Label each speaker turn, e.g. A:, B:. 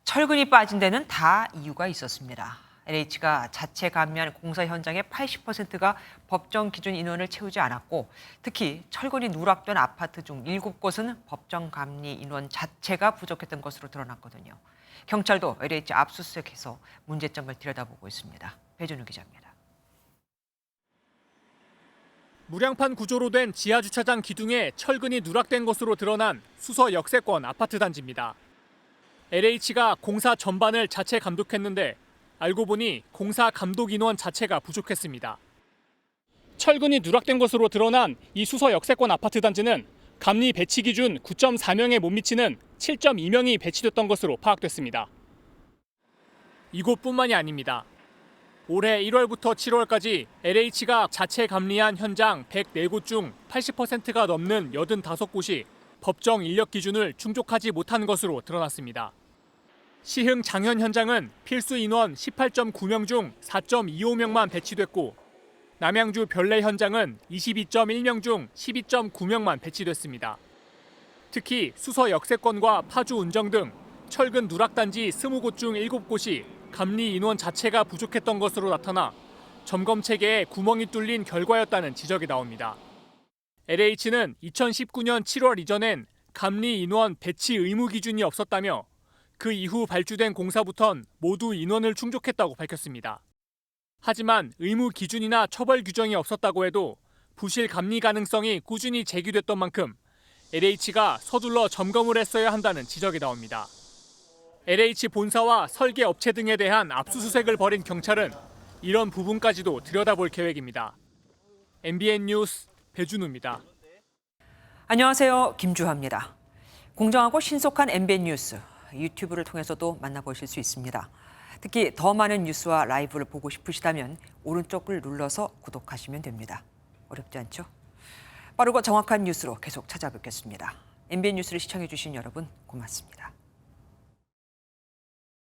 A: 철근이 빠진 데는 다 이유가 있었습니다. LH가 자체 감리한 공사 현장의 80%가 법정 기준 인원을 채우지 않았고, 특히 철근이 누락된 아파트 중 7곳은 법정 감리 인원 자체가 부족했던 것으로 드러났거든요. 경찰도 LH 압수수색해서 문제점을 들여다보고 있습니다. 배준우 기자입니다.
B: 무량판 구조로 된 지하 주차장 기둥에 철근이 누락된 것으로 드러난 수서 역세권 아파트 단지입니다. LH가 공사 전반을 자체 감독했는데 알고 보니 공사 감독 인원 자체가 부족했습니다. 철근이 누락된 것으로 드러난 이 수서 역세권 아파트 단지는 감리 배치 기준 9.4명에 못 미치는 7.2명이 배치됐던 것으로 파악됐습니다. 이곳뿐만이 아닙니다. 올해 1월부터 7월까지 LH가 자체 감리한 현장 104곳 중 80%가 넘는 85곳이 법정 인력 기준을 충족하지 못한 것으로 드러났습니다. 시흥 장현 현장은 필수 인원 18.9명 중 4.25명만 배치됐고, 남양주 별내 현장은 22.1명 중 12.9명만 배치됐습니다. 특히 수서 역세권과 파주 운정 등 철근 누락단지 20곳 중 7곳이 감리 인원 자체가 부족했던 것으로 나타나 점검 체계에 구멍이 뚫린 결과였다는 지적이 나옵니다. LH는 2019년 7월 이전엔 감리 인원 배치 의무 기준이 없었다며 그 이후 발주된 공사부턴 모두 인원을 충족했다고 밝혔습니다. 하지만 의무 기준이나 처벌 규정이 없었다고 해도 부실 감리 가능성이 꾸준히 제기됐던 만큼 LH가 서둘러 점검을 했어야 한다는 지적이 나옵니다. LH 본사와 설계 업체 등에 대한 압수수색을 벌인 경찰은 이런 부분까지도 들여다볼 계획입니다. MBN 뉴스 배준우입니다.
A: 안녕하세요. 김주하입니다. 공정하고 신속한 MBN 뉴스, 유튜브를 통해서도 만나보실 수 있습니다. 특히 더 많은 뉴스와 라이브를 보고 싶으시다면 오른쪽을 눌러서 구독하시면 됩니다. 어렵지 않죠? 빠르고 정확한 뉴스로 계속 찾아뵙겠습니다. MBN 뉴스를 시청해 주신 여러분 고맙습니다.